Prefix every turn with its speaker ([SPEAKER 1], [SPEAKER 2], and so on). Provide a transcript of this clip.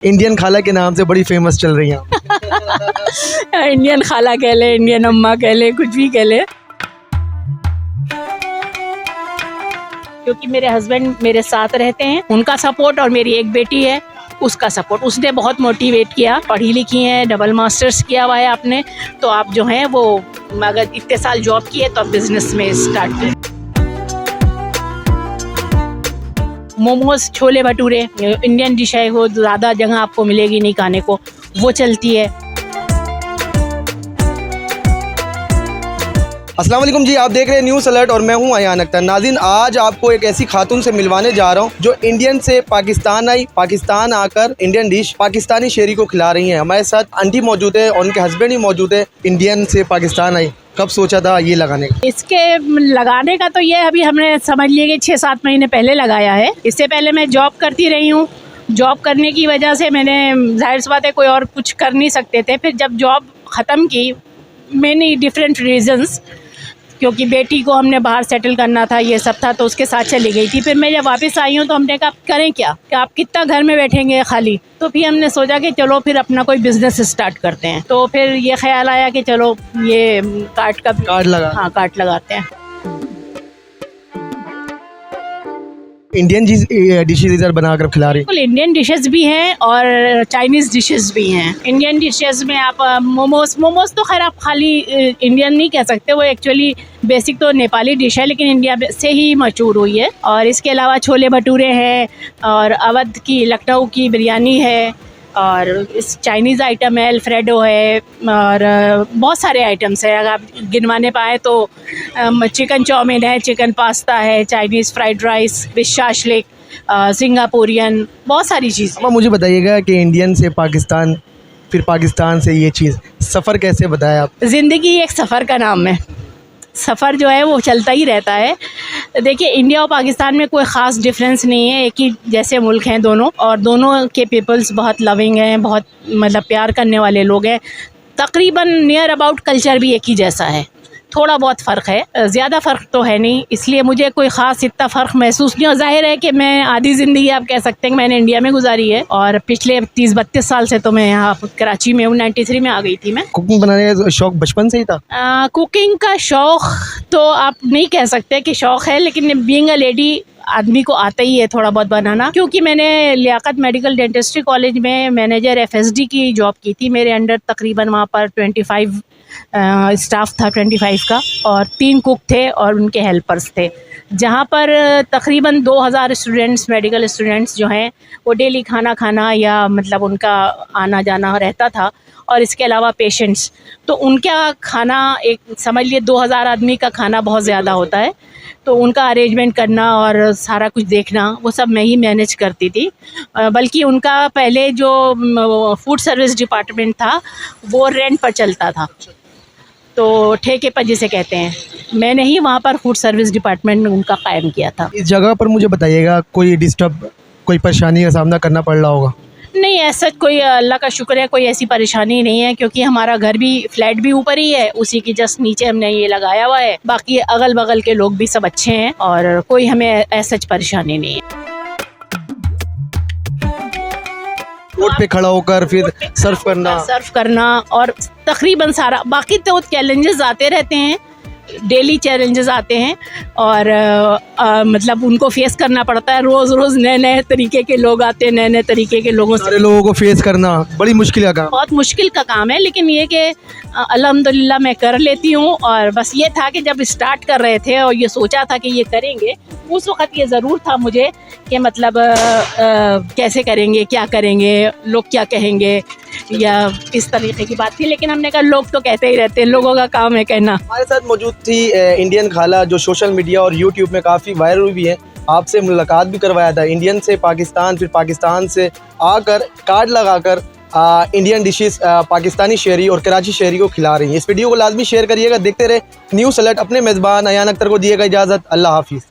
[SPEAKER 1] Indian खाला के नाम से बड़ी फेमस चल रही हैं।
[SPEAKER 2] इंडियन खाला कह ले, इंडियन अम्मा कह ले, कुछ भी कह ले। क्योंकि मेरे हस्बैंड मेरे साथ रहते हैं, उनका सपोर्ट, और मेरी एक बेटी है उसका सपोर्ट, उसने बहुत मोटिवेट किया। पढ़ी लिखी हैं, डबल मास्टर्स किया हुआ है आपने, तो आप जो हैं वो अगर इतने साल जॉब किए तो आप बिजनेस में स्टार्ट करें। मोमोज, छोले भटूरे इंडियन डिश है, वो ज़्यादा जगह आपको मिलेगी नहीं खाने को, वो चलती है।
[SPEAKER 1] अस्सलाम वालेकुम जी, आप देख रहे हैं न्यूज़ अलर्ट और मैं हूं अयान अख्तर। नाज़रीन, आज आपको एक ऐसी खातून से मिलवाने जा रहा हूं जो इंडियन से पाकिस्तान आई, पाकिस्तान आकर इंडियन डिश पाकिस्तानी शेरी को खिला रही हैं। हमारे साथ आंटी मौजूद है और उनके हस्बैंड ही मौजूद है। इंडियन से पाकिस्तान आई, कब सोचा था ये लगाने का?
[SPEAKER 2] इसके लगाने का तो ये अभी हमने समझ लिए कि 6-7 महीने पहले लगाया है। इससे पहले मैं जॉब करती रही हूँ। जॉब करने की वजह से मैंने, जाहिर सी बात है, कोई और कुछ कर नहीं सकते थे। फिर जब जॉब ख़त्म की, मैनी डिफरेंट रीजंस, क्योंकि बेटी को हमने बाहर सेटल करना था, ये सब था, तो उसके साथ चली गई थी। फिर मैं जब वापस आई हूँ तो हमने कहा करें क्या, कि आप कितना घर में बैठेंगे खाली। तो फिर हमने सोचा कि चलो फिर अपना कोई बिजनेस स्टार्ट करते हैं। तो फिर ये ख्याल आया कि चलो ये कार्ड लगाते हैं।
[SPEAKER 1] इंडियन डिशेज इधर बनाकर खिला रही हैं।
[SPEAKER 2] बिल्कुल, इंडियन डिशेस भी हैं और चाइनीज़ डिशेस भी हैं। इंडियन डिशेस में आप मोमोज तो खैर आप खाली इंडियन नहीं कह सकते, वो एक्चुअली बेसिक तो नेपाली डिश है, लेकिन इंडिया से ही मशहूर हुई है। और इसके अलावा छोले भटूरे हैं, और अवध की, लखनऊ की बिरयानी है, और इस चाइनीज़ आइटम है, अल्फ्रेडो है, और बहुत सारे आइटम्स हैं। अगर आप गिनवाने पाए तो चिकन चाउमीन है, चिकन पास्ता है, Chinese fried rice, fish shashlik, Singaporean, बहुत सारी चीज़।
[SPEAKER 1] अब मुझे बताइएगा कि इंडियन से पाकिस्तान, फिर पाकिस्तान से ये चीज़, सफ़र कैसे बताया आप?
[SPEAKER 2] ज़िंदगी एक सफ़र का नाम है। सफ़र जो है वो चलता ही रहता है। देखिए, इंडिया और पाकिस्तान में कोई ख़ास डिफरेंस नहीं है, एक ही जैसे मुल्क हैं दोनों, और दोनों के पीपल्स बहुत लविंग हैं, बहुत मतलब प्यार करने वाले लोग हैं। तकरीबन नियर अबाउट कल्चर भी एक ही जैसा है, थोड़ा बहुत फ़र्क है, ज़्यादा फ़र्क तो है नहीं, इसलिए मुझे कोई ख़ास इतना फ़र्क महसूस नहीं। और ज़ाहिर है कि मैं आधी ज़िंदगी आप कह सकते हैं कि मैंने इंडिया में गुजारी है, और पिछले 30-32 साल से तो मैं यहाँ कराची में हूँ। 93 में आ गई थी मैं।
[SPEAKER 1] कुकिंग बनाने का शौक बचपन से ही था?
[SPEAKER 2] कुकिंग का शौक़ तो आप नहीं कह सकते कि शौक़ है, लेकिन बीइंग अ लेडी आदमी को आता ही है थोड़ा बहुत बनाना। क्योंकि मैंने लियाकत मेडिकल डेंटिस्ट्री कॉलेज में मैनेजर FSD की जॉब की थी। मेरे अंडर तकरीबन वहाँ पर 25 स्टाफ था, 25 का, और 3 कुक थे और उनके हेल्पर्स थे, जहाँ पर तकरीबन 2000 स्टूडेंट्स, मेडिकल स्टूडेंट्स जो हैं वो डेली खाना या मतलब उनका आना जाना रहता था। और इसके अलावा पेशेंट्स, तो उनका खाना, एक समझ लिए 2000 आदमी का खाना बहुत ज़्यादा होता है, तो उनका अरेंजमेंट करना और सारा कुछ देखना वो सब मैं ही मैनेज करती थी। बल्कि उनका पहले जो फूड सर्विस डिपार्टमेंट था वो रेंट पर चलता था, तो ठेके पर जिसे कहते हैं, मैंने ही वहाँ पर फूड सर्विस डिपार्टमेंट उनका कायम किया था।
[SPEAKER 1] इस जगह पर मुझे बताइएगा कोई डिस्टर्ब, कोई परेशानी का सामना करना पड़ रहा होगा?
[SPEAKER 2] नहीं, ऐसा कोई, अल्लाह का शुक्र है, कोई ऐसी परेशानी नहीं है, क्योंकि हमारा घर भी, फ्लैट भी ऊपर ही है, उसी की जस्ट नीचे हमने ये लगाया हुआ है। बाकी अगल बगल के लोग भी सब अच्छे हैं और कोई हमें ऐसा परेशानी नहीं है।
[SPEAKER 1] रोड पे खड़ा होकर फिर सर्व करना
[SPEAKER 2] और तकरीबन सारा, बाकी तो चैलेंजेस आते रहते हैं, डेली चैलेंजेस आते हैं, और मतलब उनको फेस करना पड़ता है। रोज़ नए तरीके के लोग आते हैं, नए तरीके के लोगों से,
[SPEAKER 1] सारे लोगों को फेस करना बड़ी मुश्किल का काम,
[SPEAKER 2] बहुत मुश्किल का काम है। लेकिन ये कि अल्हम्दुलिल्लाह मैं कर लेती हूँ। और बस ये था कि जब स्टार्ट कर रहे थे और ये सोचा था कि ये करेंगे, उस वक़्त ये ज़रूर था मुझे कि मतलब कैसे करेंगे, क्या करेंगे, लोग क्या कहेंगे, या इस तरीके की बात थी। लेकिन हमने कहा लोग तो कहते ही रहते हैं, लोगों का काम है कहना।
[SPEAKER 1] हमारे साथ मौजूद थी इंडियन खाला, जो सोशल मीडिया और यूट्यूब में काफ़ी वायरल हुई भी है। आपसे मुलाकात भी करवाया था। इंडियन से पाकिस्तान, फिर पाकिस्तान से आकर कार्ड लगाकर इंडियन डिशेस पाकिस्तानी शहरी और कराची शहरी को खिला रही हैं। इस वीडियो को लाजमी शेयर करिएगा। देखते रहे न्यूज़ अलर्ट। अपने मेज़बान अयान अख्तर को दिएगा इजाज़त। अल्लाह हाफिज़।